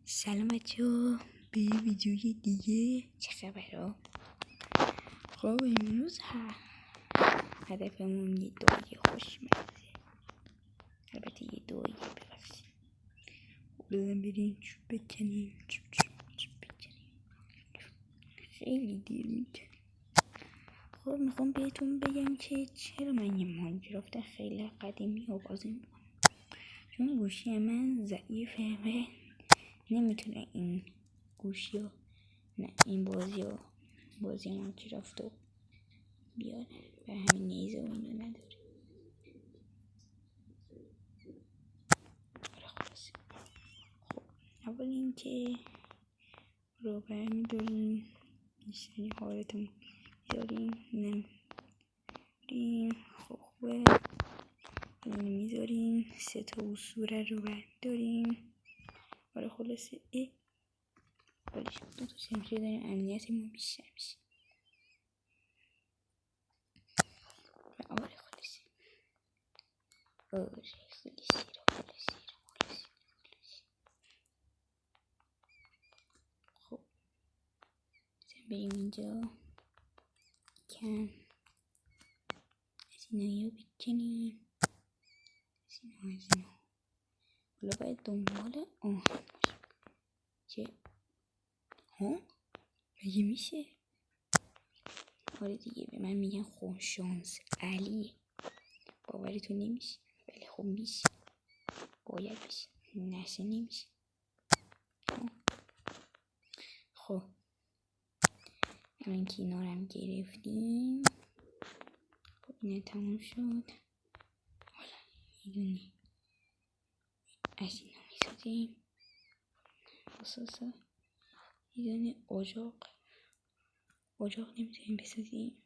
سلام بچه‌ها، به یه ویدیوی دیگه. چه خبرها؟ خب امروز هدفمون یه دعای خوشمزه، البته یه دعای ببخشید. خب بزن بریم چوب بکنیم، چوب بکنیم. خیلی دیر میکنیم. خب میخوام بهتون بگم که چرا من یه ماینکرافت خیلی قدیمی رو بازی میکنم. چون گوشی من ضعیفه و نمیتونه این گوشی ها این بازی ماینکرافت رو بیاره، و همین نیزه و اینو نداره. خلاصه خب اول اینکه رو برمیداریم، بیشترین حالتمون میذاریم، نمیداریم. خب خوبه، اینو میذاریم، 3 تا اسطوره رو برمیداریم. خلاصه ولی 2 تا شمشیر داریم، امنیتمون بیشتر میشه. خیلی سیره. خب بریم اینجا کم از اینا رو بکنیم، از اینا حالا باید دنبال چه مگه میشه؟ آره دیگه، به من میگن خوششانس علی، باورتون نمیشه ولی خب میشه، باید بشه، نشه نمیشه. خب الان که اینا رو هم گرفتیم، خب اینه تموم شد. حالا یه دونه از اینا میسازیم، اساسا یه دونه اجاق نمیتونیم بسازیم،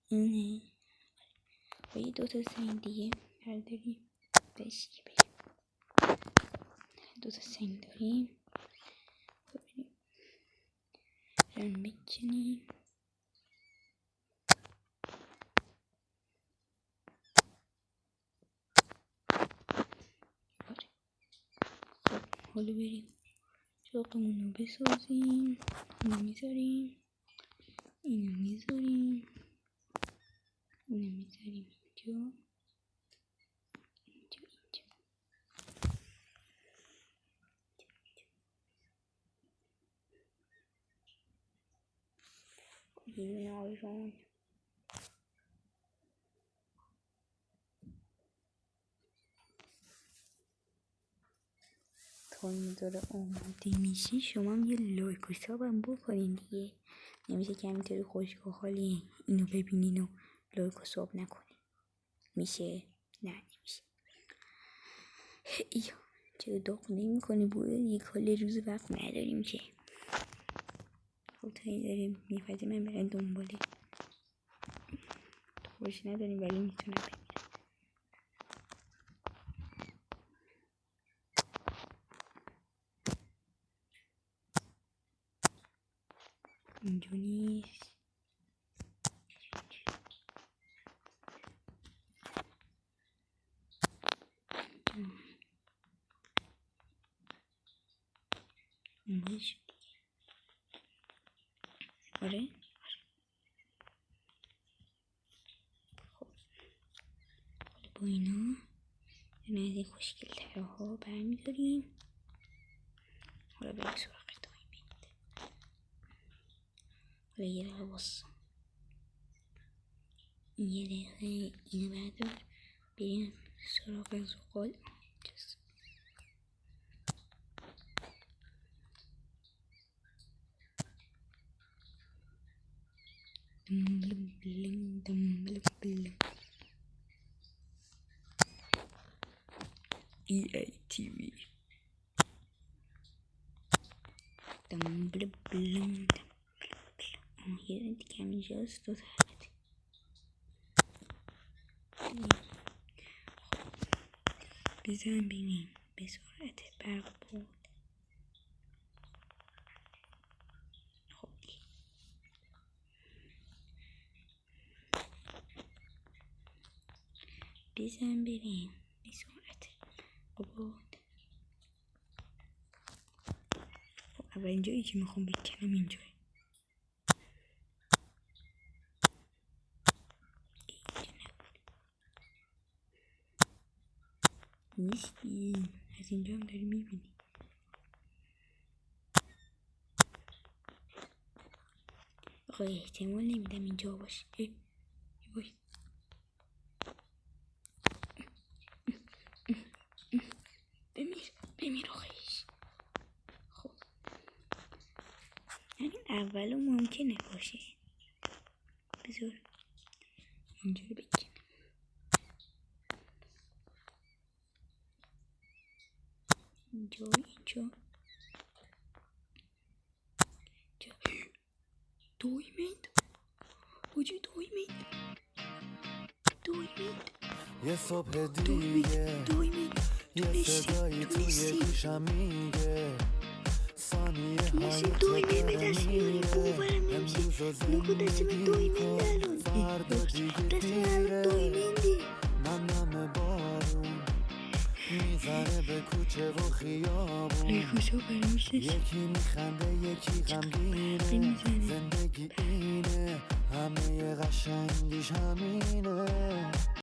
اینه با یه 2 تا سنگ دیگه برداریم بشی بریم. 2 تا سنگ داریم، بریم رن بکنیم. خب حالا بریم اجاقمون رو بسازیم. اینو میذاریم، اینو میذاریم، اینو میذاریم اینجا. این آیرون تا این داره آماده میشه، شما هم یه لایک و ساب هم بکنین دیگه. نمیشه که همینطوری خوشگاه حالی اینو ببینین و لایک و ساب نکنین. میشه؟ نه نمیشه. ایا چرا داغ نمی کنی؟ بوده یک حال روز وقت نداریم که. خب تا این داریم میفته من برن دنباله خوش نداریم ولی میتونم ببینم. اینجا نیست. اونجا شد. آره خب با اینا از این خوشگل تره ها برمیداریم. حالا بریم سراغ دایمند. حالا یه دقیقه باسا، یه دقیقه اینو بردار، بریم سراغ زغال. EATV یه دیگه همینجاست. 2 تا حلقه. بزن ببینیم به سرعت برق بود. خب بزن بریم به سرعت بود. اولین جایی که میخوام بکنم اینجا نیستی. از اینجا هم داری میبینی. آقا احتمال نمیدم اینجا باشه. باشه. بمیر آقایش. خب همین اولو ممکنه باشه. بذار اینجا رو بکنم. اینجا دایمند حاجی، دایمند یه صبح دیگه یه صدایی توی گوشم میگه ثانیه های امروز و زندگی فردا دیگه دیره نم بارون میزنه به کوچه و خیابون یکی میخنده یکی غمگینه زندگی اینه همه قشنگیش همینه.